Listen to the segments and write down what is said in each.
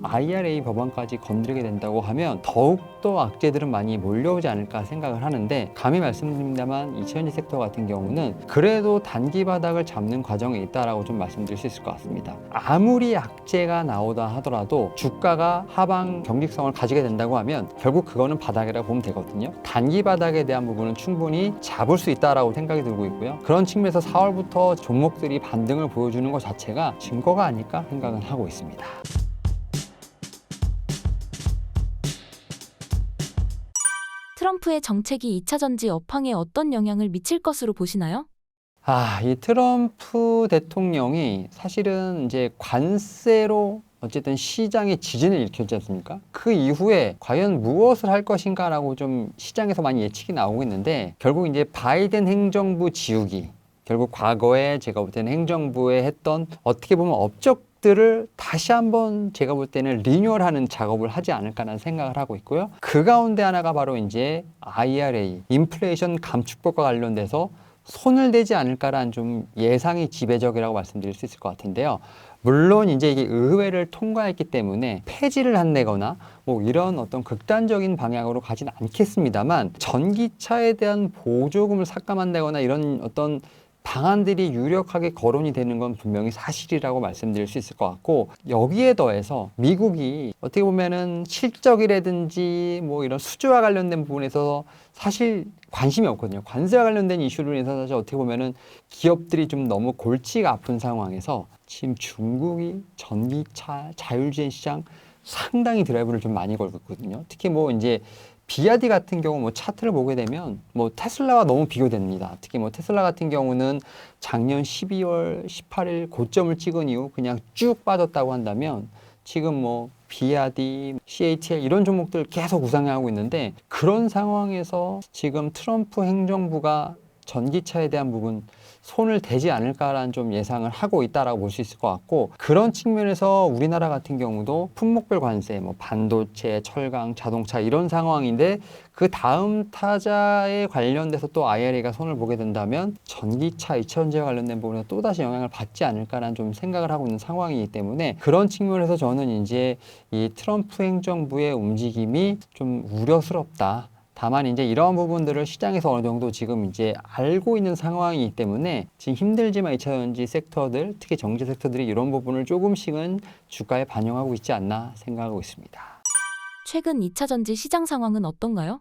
IRA 법안까지 건드리게 된다고 하면 더욱더 악재들은 많이 몰려오지 않을까 생각을 하는데, 감히 말씀드립니다만 2차전지 섹터 같은 경우는 그래도 단기 바닥을 잡는 과정에 있다라고 좀 말씀드릴 수 있을 것 같습니다. 아무리 악재가 나오다 하더라도 주가가 하방 경직성을 가지게 된다고 하면 결국 그거는 바닥이라고 보면 되거든요. 단기 바닥에 대한 부분은 충분히 잡을 수 있다라고 생각이 들고 있고요. 그런 측면에서 4월부터 종목들이 반등을 보여주는 것 자체가 증거가 아닐까 생각은 하고 있습니다. 트럼프의 정책이 2차 전지 업황에 어떤 영향을 미칠 것으로 보시나요? 이 트럼프 대통령이 사실은 이제 관세로 어쨌든 시장의 지진을 일으켰지 않습니까? 그 이후에 과연 무엇을 할 것인가라고 좀 시장에서 많이 예측이 나오고 있는데, 결국 이제 바이든 행정부 지우기, 결국 과거에 제가 볼 때는 행정부에 했던 어떻게 보면 업적들을 다시 한번 제가 볼 때는 리뉴얼하는 작업을 하지 않을까라는 생각을 하고 있고요. 그 가운데 하나가 바로 이제 IRA, 인플레이션 감축법과 관련돼서 손을 대지 않을까라는 좀 예상이 지배적이라고 말씀드릴 수 있을 것 같은데요. 물론 이제 이게 의회를 통과했기 때문에 폐지를 한다거나 뭐 이런 어떤 극단적인 방향으로 가진 않겠습니다만, 전기차에 대한 보조금을 삭감한다거나 이런 어떤 방안들이 유력하게 거론이 되는 건 분명히 사실이라고 말씀드릴 수 있을 것 같고, 여기에 더해서 미국이 어떻게 보면은 실적이라든지 뭐 이런 수주와 관련된 부분에서 사실 관심이 없거든요. 관세와 관련된 이슈로 인해서 사실 어떻게 보면은 기업들이 좀 너무 골치가 아픈 상황에서 지금 중국이 전기차 자율주행 시장 상당히 드라이브를 좀 많이 걸고 있거든요. 특히 뭐 이제 비아디 같은 경우 뭐 차트를 보게 되면 뭐 테슬라와 너무 비교됩니다. 특히 뭐 테슬라 같은 경우는 작년 12월 18일 고점을 찍은 이후 그냥 쭉 빠졌다고 한다면, 지금 뭐 비아디, CATL 이런 종목들 계속 우상향하고 있는데, 그런 상황에서 지금 트럼프 행정부가 전기차에 대한 부분 손을 대지 않을까라는 좀 예상을 하고 있다라고 볼 수 있을 것 같고, 그런 측면에서 우리나라 같은 경우도 품목별 관세, 뭐 반도체, 철강, 자동차 이런 상황인데, 그 다음 타자에 관련돼서 또 IRA가 손을 보게 된다면 전기차, 2차전지와 관련된 부분에 또다시 영향을 받지 않을까라는 좀 생각을 하고 있는 상황이기 때문에, 그런 측면에서 저는 이제 이 트럼프 행정부의 움직임이 좀 우려스럽다. 다만 이제 이러한 부분들을 시장에서 어느 정도 지금 이제 알고 있는 상황이기 때문에 지금 힘들지만 2차전지 섹터들, 특히 정제 섹터들이 이런 부분을 조금씩은 주가에 반영하고 있지 않나 생각하고 있습니다. 최근 2차 전지 시장 상황은 어떤가요?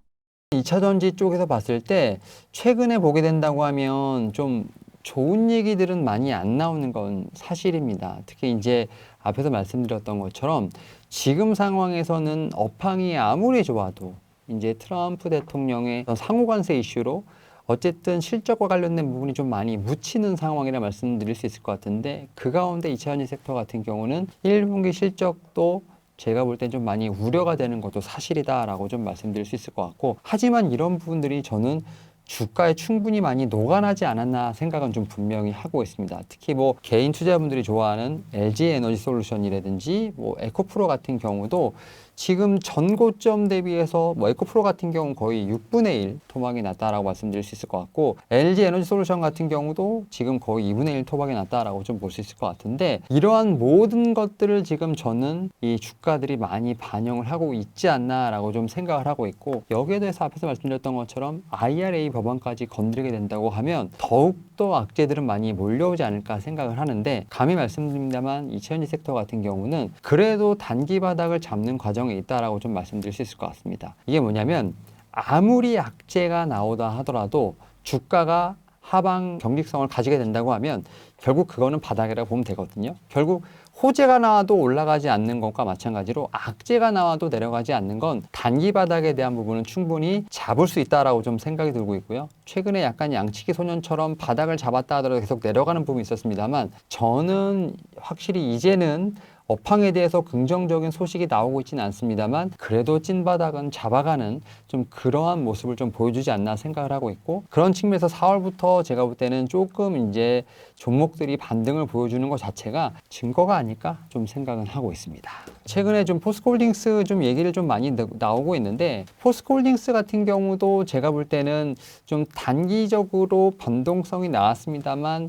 2차전지 쪽에서 봤을 때 최근에 보게 된다고 하면 좀 좋은 얘기들은 많이 안 나오는 건 사실입니다. 특히 이제 앞에서 말씀드렸던 것처럼 지금 상황에서는 업황이 아무리 좋아도 이제 트럼프 대통령의 상호관세 이슈로 어쨌든 실적과 관련된 부분이 좀 많이 묻히는 상황이라 말씀드릴 수 있을 것 같은데, 그 가운데 2차전지 섹터 같은 경우는 1분기 실적도 제가 볼 땐 좀 많이 우려가 되는 것도 사실이다라고 좀 말씀드릴 수 있을 것 같고, 하지만 이런 부분들이 저는 주가에 충분히 많이 녹아나지 않았나 생각은 좀 분명히 하고 있습니다. 특히 뭐 개인 투자분들이 좋아하는 LG 에너지 솔루션이라든지 뭐 에코프로 같은 경우도 지금 전고점 대비해서 뭐 에코프로 같은 경우는 거의 6분의 1 토막이 났다라고 말씀드릴 수 있을 것 같고, LG 에너지 솔루션 같은 경우도 지금 거의 2분의 1 토막이 났다라고 좀 볼 수 있을 것 같은데, 이러한 모든 것들을 지금 저는 이 주가들이 많이 반영을 하고 있지 않나라고 좀 생각을 하고 있고, 여기에 대해서 앞에서 말씀드렸던 것처럼 IRA 법안까지 건드리게 된다고 하면 더욱더 악재들은 많이 몰려오지 않을까 생각을 하는데, 감히 말씀드립니다만 2차전지 섹터 같은 경우는 그래도 단기 바닥을 잡는 과정에 있다라고 좀 말씀드릴 수 있을 것 같습니다. 이게 뭐냐면, 아무리 악재가 나오다 하더라도 주가가 하방 경직성을 가지게 된다고 하면 결국 그거는 바닥이라고 보면 되거든요. 결국 호재가 나와도 올라가지 않는 것과 마찬가지로 악재가 나와도 내려가지 않는 건 단기 바닥에 대한 부분은 충분히 잡을 수 있다라고 좀 생각이 들고 있고요. 최근에 약간 양치기 소년처럼 바닥을 잡았다 하더라도 계속 내려가는 부분이 있었습니다만, 저는 확실히 이제는 업황에 대해서 긍정적인 소식이 나오고 있지는 않습니다만, 그래도 찐바닥은 잡아가는 좀 그러한 모습을 좀 보여주지 않나 생각을 하고 있고, 그런 측면에서 4월부터 제가 볼 때는 조금 이제 종목들이 반등을 보여주는 것 자체가 증거가 아닐까 좀 생각은 하고 있습니다. 최근에 좀 포스코홀딩스 좀 얘기를 좀 많이 나오고 있는데, 포스코홀딩스 같은 경우도 제가 볼 때는 좀 단기적으로 변동성이 나왔습니다만,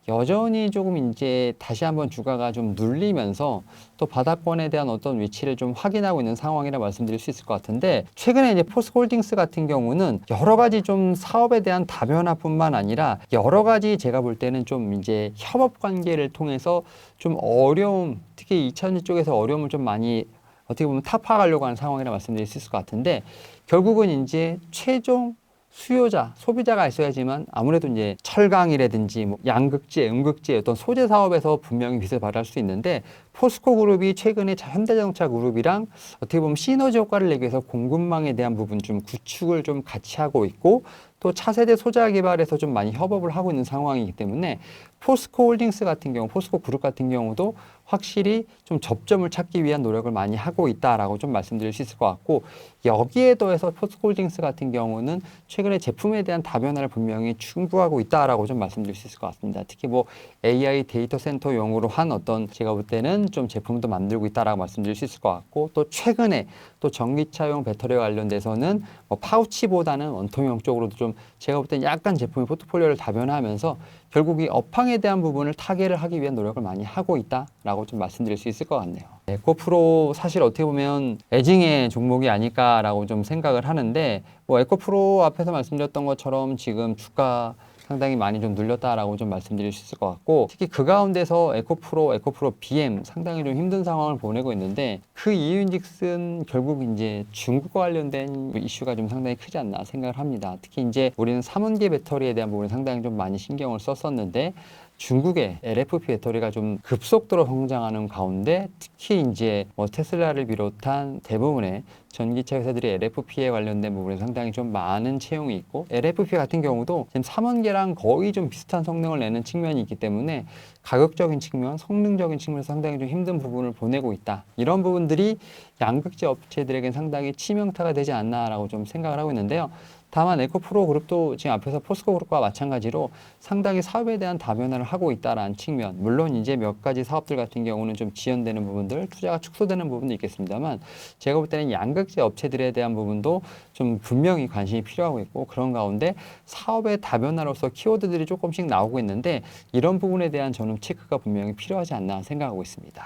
여전히 조금 이제 다시 한번 주가가 좀 눌리면서 또 바닥권에 대한 어떤 위치를 좀 확인하고 있는 상황이라 말씀드릴 수 있을 것 같은데, 최근에 이제 포스코홀딩스 같은 경우는 여러 가지 좀 사업에 대한 다변화뿐만 아니라 여러 가지 제가 볼 때는 좀 이제 협업 관계를 통해서 좀 어려움, 특히 2차전지 쪽에서 어려움을 좀 많이 어떻게 보면 타파하려고 하는 상황이라 말씀드릴 수 있을 것 같은데, 결국은 이제 최종 수요자, 소비자가 있어야지만 아무래도 이제 철강이라든지 뭐 양극재, 음극재 어떤 소재 사업에서 분명히 빚을 발할 수 있는데, 포스코 그룹이 최근에 현대자동차 그룹이랑 어떻게 보면 시너지 효과를 내기 위해서 공급망에 대한 부분 좀 구축을 좀 같이 하고 있고, 또 차세대 소자 개발에서 좀 많이 협업을 하고 있는 상황이기 때문에 포스코 홀딩스 같은 경우, 포스코 그룹 같은 경우도 확실히 좀 접점을 찾기 위한 노력을 많이 하고 있다라고 좀 말씀드릴 수 있을 것 같고, 여기에 더해서 포스코 홀딩스 같은 경우는 최근에 제품에 대한 다변화를 분명히 충부하고 있다라고 좀 말씀드릴 수 있을 것 같습니다. 특히 뭐 AI 데이터 센터용으로 한 어떤 제가 볼 때는 좀 제품도 만들고 있다라고 말씀드릴 수 있을 것 같고, 또 최근에 또 전기차용 배터리와 관련돼서는 뭐 파우치보다는 원통형 쪽으로도 좀 제가 볼 때는 약간 제품의 포트폴리오를 다변화하면서 결국 이 업황에 대한 부분을 타개를 하기 위한 노력을 많이 하고 있다라고 좀 말씀드릴 수 있을 것 같네요. 에코프로 사실 어떻게 보면 애증의 종목이 아닐까라고 좀 생각을 하는데, 뭐 에코프로 앞에서 말씀드렸던 것처럼 지금 주가 상당히 많이 좀 눌렸다라고 좀 말씀드릴 수 있을 것 같고, 특히 그 가운데서 에코프로 BM 상당히 좀 힘든 상황을 보내고 있는데, 그 이유인즉슨 결국 이제 중국과 관련된 이슈가 좀 상당히 크지 않나 생각을 합니다. 특히 이제 우리는 3원계 배터리에 대한 부분을 상당히 좀 많이 신경을 썼었는데, 중국의 LFP 배터리가 좀 급속도로 성장하는 가운데 특히 이제 뭐 테슬라를 비롯한 대부분의 전기차 회사들이 LFP에 관련된 부분에 상당히 좀 많은 채용이 있고, LFP 같은 경우도 지금 3원계랑 거의 좀 비슷한 성능을 내는 측면이 있기 때문에 가격적인 측면, 성능적인 측면에서 상당히 좀 힘든 부분을 보내고 있다. 이런 부분들이 양극재 업체들에겐 상당히 치명타가 되지 않나라고 좀 생각을 하고 있는데요. 다만 에코프로 그룹도 지금 앞에서 포스코 그룹과 마찬가지로 상당히 사업에 대한 다변화를 하고 있다라는 측면, 물론 이제 몇 가지 사업들 같은 경우는 좀 지연되는 부분들, 투자가 축소되는 부분도 있겠습니다만, 제가 볼 때는 양극재 업체들에 대한 부분도 좀 분명히 관심이 필요하고 있고, 그런 가운데 사업의 다변화로서 키워드들이 조금씩 나오고 있는데, 이런 부분에 대한 저는 체크가 분명히 필요하지 않나 생각하고 있습니다.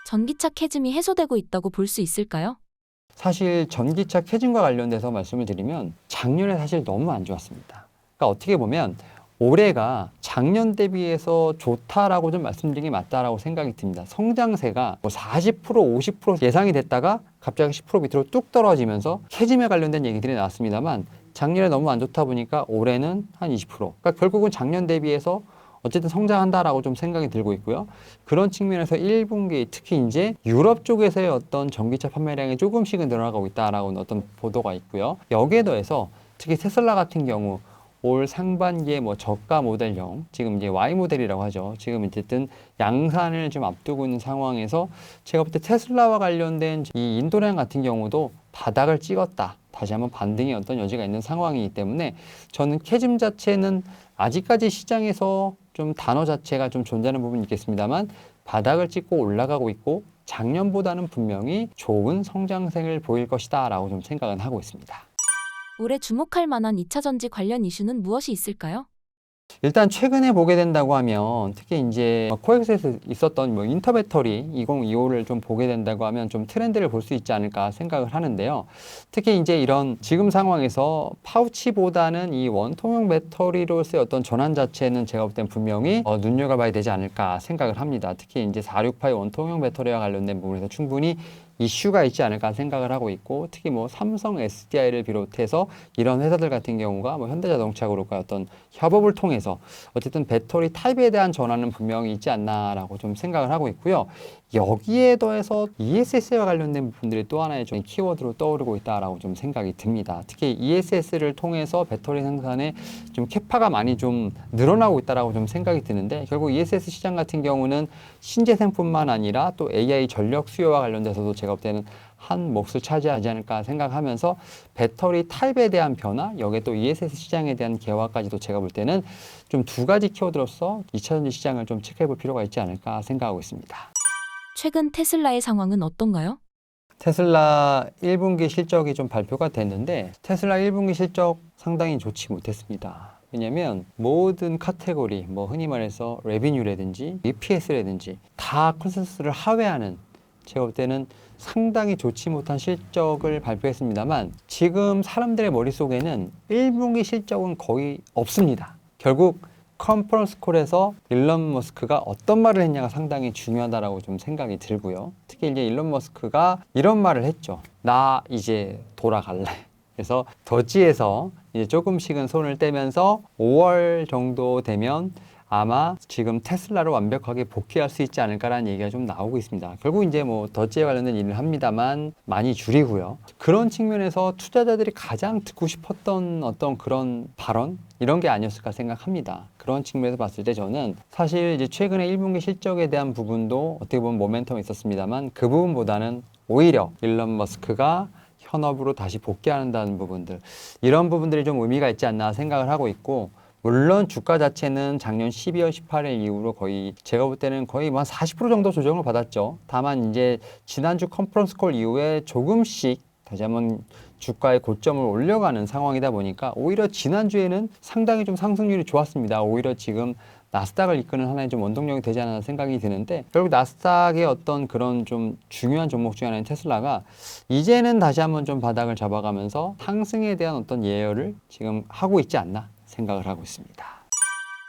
전기차 캐즘이 해소되고 있다고 볼 수 있을까요? 사실 전기차 캐즘과 관련돼서 말씀을 드리면 작년에 사실 너무 안 좋았습니다. 그러니까 어떻게 보면 올해가 작년 대비해서 좋다라고 좀 말씀드리는 게 맞다라고 생각이 듭니다. 성장세가 뭐 40%, 50% 예상이 됐다가 갑자기 10% 밑으로 뚝 떨어지면서 캐즘에 관련된 얘기들이 나왔습니다만, 작년에 너무 안 좋다 보니까 올해는 한 20%. 그러니까 결국은 작년 대비해서 어쨌든 성장한다라고 좀 생각이 들고 있고요. 그런 측면에서 1분기 특히 이제 유럽 쪽에서의 어떤 전기차 판매량이 조금씩은 늘어나고 있다라고 어떤 보도가 있고요. 여기에 더해서 특히 테슬라 같은 경우 올 상반기에 뭐 저가 모델형, 지금 이제 Y 모델이라고 하죠. 지금 어쨌든 양산을 좀 앞두고 있는 상황에서 제가 볼 때 테슬라와 관련된 이 인도량 같은 경우도 바닥을 찍었다. 다시 한번 반등의 어떤 여지가 있는 상황이기 때문에 저는 캐즘 자체는 아직까지 시장에서 좀 단어 자체가 좀 존재하는 부분이 있겠습니다만, 바닥을 찍고 올라가고 있고 작년보다는 분명히 좋은 성장세를 보일 것이다 라고 좀 생각은 하고 있습니다. 올해 주목할 만한 2차 전지 관련 이슈는 무엇이 있을까요? 일단 최근에 보게 된다고 하면 특히 이제 코엑스에서 있었던 뭐 인터배터리 2025를 좀 보게 된다고 하면 좀 트렌드를 볼 수 있지 않을까 생각을 하는데요. 특히 이제 이런 지금 상황에서 파우치보다는 이 원통형 배터리로서의 어떤 전환 자체는 제가 볼 땐 분명히 눈여겨봐야 되지 않을까 생각을 합니다. 특히 이제 468 원통형 배터리와 관련된 부분에서 충분히 이슈가 있지 않을까 생각을 하고 있고, 특히 뭐 삼성 SDI를 비롯해서 이런 회사들 같은 경우가 뭐 현대자동차 그룹과 어떤 협업을 통해서 어쨌든 배터리 타입에 대한 전환은 분명히 있지 않나라고 좀 생각을 하고 있고요. 여기에 더해서 ESS와 관련된 부분들이 또 하나의 좀 키워드로 떠오르고 있다라고 좀 생각이 듭니다. 특히 ESS를 통해서 배터리 생산에 좀 캐파가 많이 좀 늘어나고 있다라고 좀 생각이 드는데, 결국 ESS 시장 같은 경우는 신재생뿐만 아니라 또 AI 전력 수요와 관련돼서도 제가 볼 때는 한 몫을 차지하지 않을까 생각하면서, 배터리 타입에 대한 변화, 여기에 또 ESS 시장에 대한 개화까지도 제가 볼 때는 좀 두 가지 키워드로서 2차전지 시장을 좀 체크해 볼 필요가 있지 않을까 생각하고 있습니다. 최근 테슬라의 상황은 어떤가요? 테슬라 1분기 실적이 좀 발표가 됐는데 테슬라 1분기 실적 상당히 좋지 못했습니다. 왜냐면 모든 카테고리, 뭐 흔히 말해서 레비뉴라든지 EPS라든지 다 컨센서스를 하회하는, 제가 볼 때는 상당히 좋지 못한 실적을 발표했습니다만 지금 사람들의 머릿속에는 1분기 실적은 거의 없습니다. 결국 컨퍼런스 콜에서 일론 머스크가 어떤 말을 했냐가 상당히 중요하다라고 좀 생각이 들고요. 특히 이제 일론 머스크가 이런 말을 했죠. 나 이제 돌아갈래. 그래서 더지에서 이제 조금씩은 손을 떼면서 5월 정도 되면 아마 지금 테슬라로 완벽하게 복귀할 수 있지 않을까라는 얘기가 좀 나오고 있습니다. 결국 이제 뭐 더지에 관련된 일을 합니다만 많이 줄이고요. 그런 측면에서 투자자들이 가장 듣고 싶었던 어떤 그런 발언 이런 게 아니었을까 생각합니다. 그런 측면에서 봤을 때 저는 사실 이제 최근에 1분기 실적에 대한 부분도 어떻게 보면 모멘텀이 있었습니다만 그 부분보다는 오히려 일론 머스크가 현업으로 다시 복귀한다는 부분들, 이런 부분들이 좀 의미가 있지 않나 생각을 하고 있고, 물론 주가 자체는 작년 12월 18일 이후로 거의 제가 볼 때는 거의 뭐 한 40% 정도 조정을 받았죠. 다만 이제 지난주 컨퍼런스 콜 이후에 조금씩 다시 한번 주가의 고점을 올려가는 상황이다 보니까 오히려 지난주에는 상당히 좀 상승률이 좋았습니다. 오히려 지금 나스닥을 이끄는 하나의 좀 원동력이 되지 않나 생각이 드는데, 결국 나스닥의 어떤 그런 좀 중요한 종목 중에 하나인 테슬라가 이제는 다시 한번 좀 바닥을 잡아가면서 상승에 대한 어떤 예열을 지금 하고 있지 않나 생각을 하고 있습니다.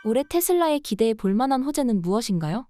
올해 테슬라에 기대해 볼 만한 호재는 무엇인가요?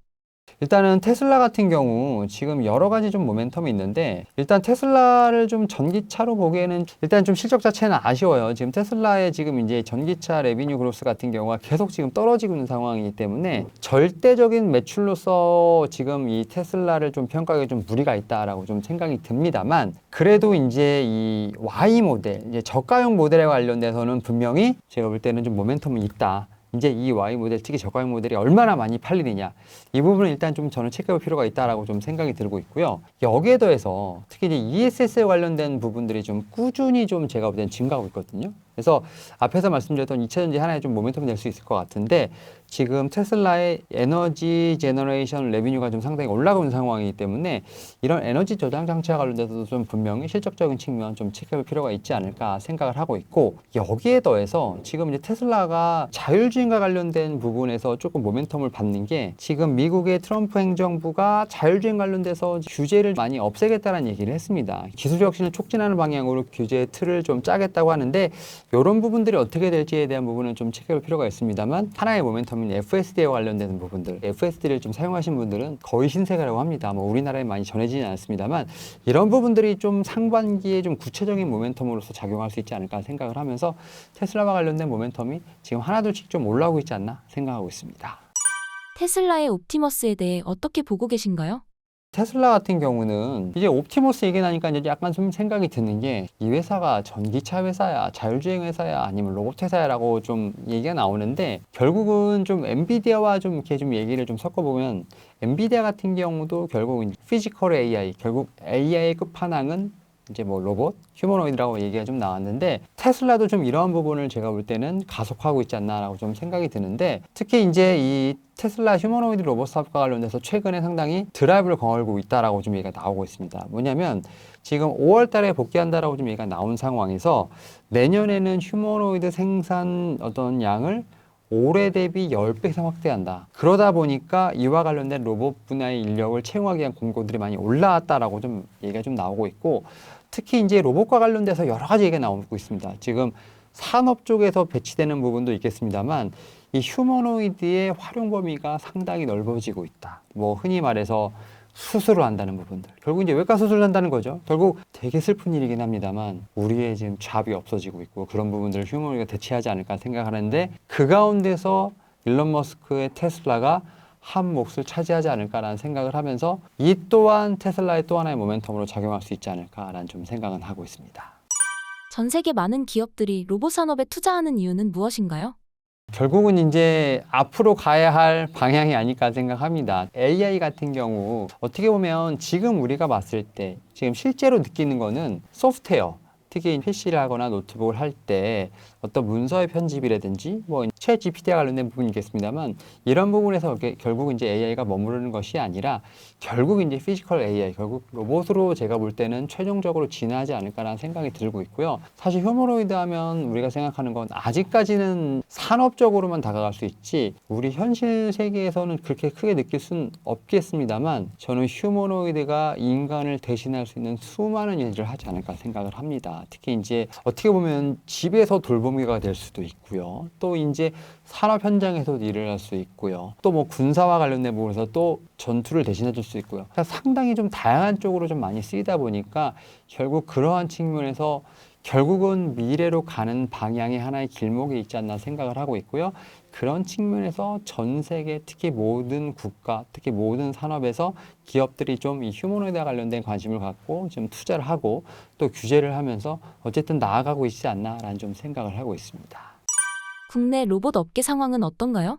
일단은 테슬라 같은 경우 지금 여러 가지 좀 모멘텀이 있는데, 일단 테슬라를 좀 전기차로 보기에는 일단 좀 실적 자체는 아쉬워요. 지금 테슬라의 지금 이제 전기차 레비뉴 그로스 같은 경우가 계속 지금 떨어지고 있는 상황이기 때문에 절대적인 매출로서 지금 이 테슬라를 좀 평가하기 좀 무리가 있다라고 좀 생각이 듭니다만, 그래도 이제 이 Y 모델, 이제 저가형 모델에 관련돼서는 분명히 제가 볼 때는 좀 모멘텀이 있다. 이제 이 Y 모델, 특히 저가형 모델이 얼마나 많이 팔리느냐, 이 부분은 일단 좀 저는 체크해볼 필요가 있다라고 좀 생각이 들고 있고요. 여기에 더해서 특히 이제 ESS에 관련된 부분들이 좀 꾸준히 좀 제가 볼 때는 증가하고 있거든요. 그래서 앞에서 말씀드렸던 2차 전지 하나의 좀 모멘텀이 될 수 있을 것 같은데, 지금 테슬라의 에너지 제너레이션 레비뉴가 좀 상당히 올라가고 있는 상황이기 때문에 이런 에너지 저장 장치와 관련돼서도 좀 분명히 실적적인 측면 좀 체크해볼 필요가 있지 않을까 생각을 하고 있고, 여기에 더해서 지금 이제 테슬라가 자율주행과 관련된 부분에서 조금 모멘텀을 받는 게, 지금 미국의 트럼프 행정부가 자율주행 관련돼서 규제를 많이 없애겠다는 얘기를 했습니다. 기술 혁신을 촉진하는 방향으로 규제 틀을 좀 짜겠다고 하는데, 이런 부분들이 어떻게 될지에 대한 부분은 좀 체크해볼 필요가 있습니다만, 하나의 모멘텀은 FSD와 관련되는 부분들, FSD를 좀 사용하신 분들은 거의 신세계라고 합니다. 뭐 우리나라에 많이 전해지지 않습니다만, 이런 부분들이 좀 상반기에 좀 구체적인 모멘텀으로서 작용할 수 있지 않을까 생각을 하면서 테슬라와 관련된 모멘텀이 지금 하나둘씩 좀 올라오고 있지 않나 생각하고 있습니다. 테슬라의 옵티머스에 대해 어떻게 보고 계신가요? 테슬라 같은 경우는 이제 옵티머스 얘기 나니까 이제 약간 좀 생각이 드는 게, 이 회사가 전기차 회사야, 자율주행 회사야, 아니면 로봇 회사야라고 좀 얘기가 나오는데, 결국은 좀 엔비디아와 좀 이렇게 좀 얘기를 좀 섞어보면, 엔비디아 같은 경우도 결국은 피지컬 AI, 결국 AI의 끝판왕은 이제 뭐 로봇, 휴머노이드라고 얘기가 좀 나왔는데, 테슬라도 좀 이러한 부분을 제가 볼 때는 가속하고 있지 않나라고 좀 생각이 드는데, 특히 이제 이 테슬라 휴머노이드 로봇 사업과 관련돼서 최근에 상당히 드라이브를 걸고 있다라고 좀 얘기가 나오고 있습니다. 뭐냐면 지금 5월 달에 복귀한다라고 좀 얘기가 나온 상황에서, 내년에는 휴머노이드 생산 어떤 양을 올해 대비 10배 이상 확대한다. 그러다 보니까 이와 관련된 로봇 분야의 인력을 채용하기 위한 공고들이 많이 올라왔다라고 좀 얘기가 좀 나오고 있고, 특히 이제 로봇과 관련돼서 여러 가지 얘기가 나오고 있습니다. 지금 산업 쪽에서 배치되는 부분도 있겠습니다만, 이 휴머노이드의 활용 범위가 상당히 넓어지고 있다. 뭐 흔히 말해서 수술을 한다는 부분들, 결국 이제 외과 수술을 한다는 거죠. 결국 되게 슬픈 일이긴 합니다만 우리의 지금 잡이 없어지고 있고, 그런 부분들을 휴머노이드가 대체하지 않을까 생각하는데, 그 가운데서 일론 머스크의 테슬라가 한 몫을 차지하지 않을까라는 생각을 하면서, 이 또한 테슬라의 또 하나의 모멘텀으로 작용할 수 있지 않을까라는 좀 생각은 하고 있습니다. 전 세계 많은 기업들이 로봇 산업에 투자하는 이유는 무엇인가요? 결국은 이제 앞으로 가야 할 방향이 아닐까 생각합니다. AI 같은 경우 어떻게 보면 지금 우리가 봤을 때 지금 실제로 느끼는 거는 소프트웨어, 특히 PC를 하거나 노트북을 할 때 어떤 문서의 편집이라든지 뭐 챗 GPT와 관련된 부분이겠습니다만 이런 부분에서 결국 이제 AI가 머무르는 것이 아니라 결국 이제 피지컬 AI, 결국 로봇으로 제가 볼 때는 최종적으로 진화하지 않을까라는 생각이 들고 있고요. 사실 휴머노이드 하면 우리가 생각하는 건 아직까지는 산업적으로만 다가갈 수 있지 우리 현실 세계에서는 그렇게 크게 느낄 수는 없겠습니다만 저는 휴머노이드가 인간을 대신할 수 있는 수많은 일들을 하지 않을까 생각을 합니다. 특히 이제 어떻게 보면 집에서 돌보미가 될 수도 있고요. 또 이제 산업 현장에서도 일을 할 수 있고요. 또 뭐 군사와 관련된 부분에서 또 전투를 대신해 줄 수 있고요. 그러니까 상당히 좀 다양한 쪽으로 좀 많이 쓰이다 보니까 결국 그러한 측면에서 결국은 미래로 가는 방향의 하나의 길목에 있지 않나 생각을 하고 있고요. 그런 측면에서 전 세계 특히 모든 국가, 특히 모든 산업에서 기업들이 좀 이 휴머노이드와 관련된 관심을 갖고 좀 투자를 하고 또 규제를 하면서 어쨌든 나아가고 있지 않나라는 좀 생각을 하고 있습니다. 국내 로봇 업계 상황은 어떤가요?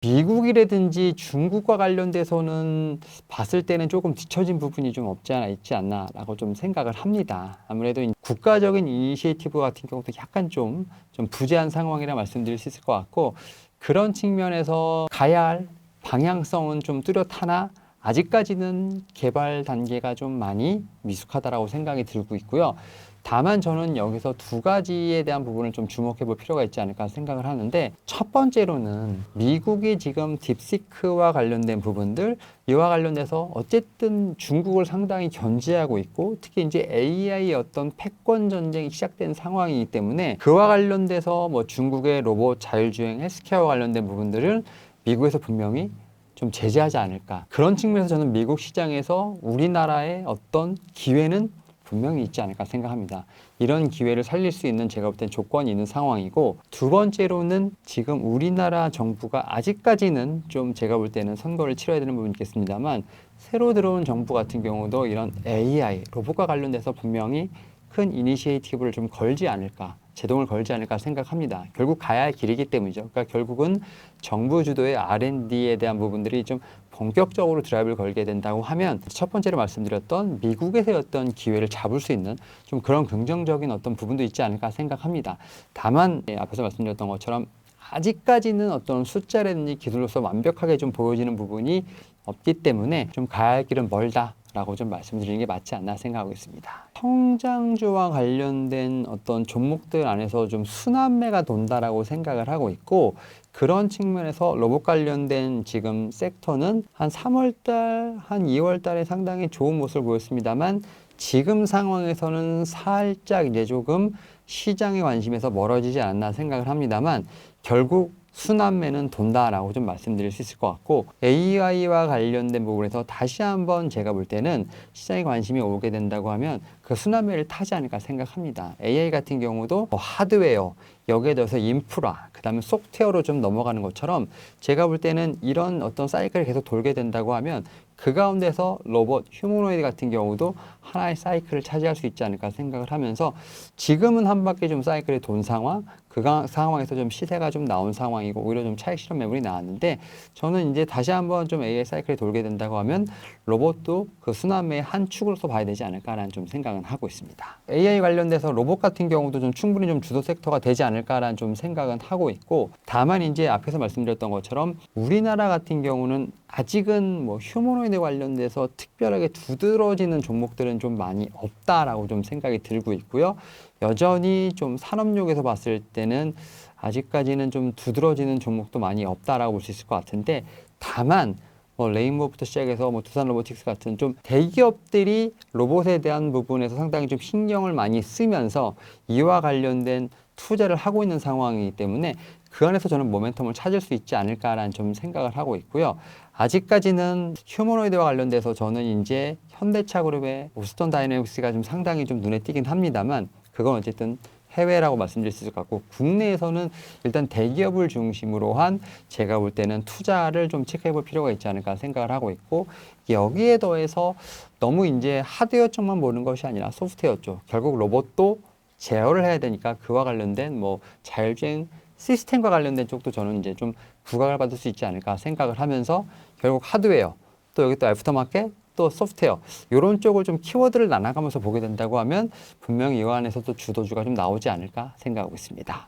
미국이라든지 중국과 관련돼서는 봤을 때는 조금 뒤처진 부분이 좀 없지 않아 있지 않나라고 좀 생각을 합니다. 아무래도 국가적인 이니시에이티브 같은 경우도 약간 좀 부재한 상황이라 말씀드릴 수 있을 것 같고 그런 측면에서 가야 할 방향성은 좀 뚜렷하나 아직까지는 개발 단계가 좀 많이 미숙하다라고 생각이 들고 있고요. 다만 저는 여기서 두 가지에 대한 부분을 좀 주목해 볼 필요가 있지 않을까 생각을 하는데 첫 번째로는 미국이 지금 딥시크와 관련된 부분들 이와 관련돼서 어쨌든 중국을 상당히 견제하고 있고 특히 이제 AI의 어떤 패권 전쟁이 시작된 상황이기 때문에 그와 관련돼서 뭐 중국의 로봇 자율주행 헬스케어와 관련된 부분들을 미국에서 분명히 좀 제재하지 않을까. 그런 측면에서 저는 미국 시장에서 우리나라의 어떤 기회는 분명히 있지 않을까 생각합니다. 이런 기회를 살릴 수 있는 제가 볼 땐 조건이 있는 상황이고 두 번째로는 지금 우리나라 정부가 아직까지는 좀 제가 볼 때는 선거를 치러야 되는 부분이 있겠습니다만 새로 들어온 정부 같은 경우도 이런 AI, 로봇과 관련돼서 분명히 큰 이니시에이티브를 좀 걸지 않을까 제동을 걸지 않을까 생각합니다. 결국 가야 할 길이기 때문이죠. 그러니까 결국은 정부 주도의 R&D에 대한 부분들이 좀 본격적으로 드라이브를 걸게 된다고 하면 첫 번째로 말씀드렸던 미국에서의 어떤 기회를 잡을 수 있는 좀 그런 긍정적인 어떤 부분도 있지 않을까 생각합니다. 다만 앞에서 말씀드렸던 것처럼 아직까지는 어떤 숫자라든지 기술로서 완벽하게 좀 보여지는 부분이 없기 때문에 좀 가야 할 길은 멀다. 라고 좀 말씀드리는 게 맞지 않나 생각하고 있습니다. 성장주와 관련된 어떤 종목들 안에서 좀 순환매가 돈다라고 생각을 하고 있고 그런 측면에서 로봇 관련된 지금 섹터는 한 3월달, 한 2월달에 상당히 좋은 모습을 보였습니다만 지금 상황에서는 살짝 이제 조금 시장의 관심에서 멀어지지 않았나 생각을 합니다만 결국 순환매는 돈다라고 좀 말씀드릴 수 있을 것 같고 AI와 관련된 부분에서 다시 한번 제가 볼 때는 시장에 관심이 오게 된다고 하면 그 순환매를 타지 않을까 생각합니다. AI 같은 경우도 하드웨어 여기에 더해서 인프라 그 다음에 소프트웨어로 좀 넘어가는 것처럼 제가 볼 때는 이런 어떤 사이클이 계속 돌게 된다고 하면 그 가운데서 로봇, 휴머노이드 같은 경우도 하나의 사이클을 차지할 수 있지 않을까 생각을 하면서 지금은 한 바퀴 좀 사이클이 돈 상황, 그 상황에서 좀 시세가 좀 나온 상황이고 오히려 좀 차익 실현 매물이 나왔는데 저는 이제 다시 한번 좀 AI 사이클이 돌게 된다고 하면 로봇도 그 순환매의 한 축으로서 봐야 되지 않을까라는 좀 생각은 하고 있습니다. AI 관련돼서 로봇 같은 경우도 좀 충분히 좀 주도 섹터가 되지 않을까라는 좀 생각은 하고 있고 다만 이제 앞에서 말씀드렸던 것처럼 우리나라 같은 경우는 아직은 뭐 휴머노이드 관련돼서 특별하게 두드러지는 종목들은 좀 많이 없다라고 좀 생각이 들고 있고요. 여전히 좀 산업용에서 봤을 때는 아직까지는 좀 두드러지는 종목도 많이 없다라고 볼 수 있을 것 같은데 다만 뭐 레인보우부터 시작해서 뭐 두산 로보틱스 같은 좀 대기업들이 로봇에 대한 부분에서 상당히 좀 신경을 많이 쓰면서 이와 관련된 투자를 하고 있는 상황이기 때문에 그 안에서 저는 모멘텀을 찾을 수 있지 않을까라는 좀 생각을 하고 있고요. 아직까지는 휴머노이드와 관련돼서 저는 이제 현대차 그룹의 보스턴 다이내믹스가 좀 상당히 좀 눈에 띄긴 합니다만 그건 어쨌든 해외라고 말씀드릴 수 있을 것 같고 국내에서는 일단 대기업을 중심으로 한 제가 볼 때는 투자를 좀 체크해 볼 필요가 있지 않을까 생각을 하고 있고 여기에 더해서 너무 이제 하드웨어 쪽만 보는 것이 아니라 소프트웨어 쪽 결국 로봇도 제어를 해야 되니까 그와 관련된 뭐 자율주행 시스템과 관련된 쪽도 저는 이제 좀 부각을 받을 수 있지 않을까 생각을 하면서 결국 하드웨어 또 여기 또 애프터마켓 또 소프트웨어 이런 쪽을 좀 키워드를 나눠가면서 보게 된다고 하면 분명히 이 안에서도 주도주가 좀 나오지 않을까 생각하고 있습니다.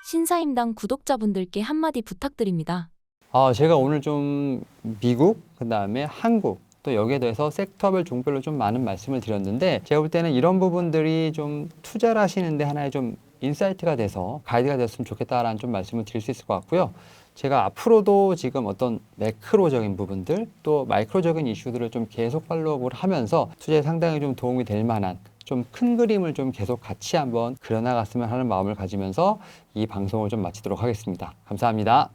신사임당 구독자분들께 한마디 부탁드립니다. 제가 오늘 좀 미국, 그 다음에 한국, 또 여기에 대해서 섹터별 종별로 좀 많은 말씀을 드렸는데, 제가 볼 때는 이런 부분들이 좀 투자를 하시는데 하나의 좀 인사이트가 돼서 가이드가 됐으면 좋겠다라는 좀 말씀을 드릴 수 있을 것 같고요. 제가 앞으로도 지금 어떤 매크로적인 부분들 또 마이크로적인 이슈들을 좀 계속 팔로우를 하면서 투자에 상당히 좀 도움이 될 만한 좀 큰 그림을 좀 계속 같이 한번 그려나갔으면 하는 마음을 가지면서 이 방송을 좀 마치도록 하겠습니다. 감사합니다.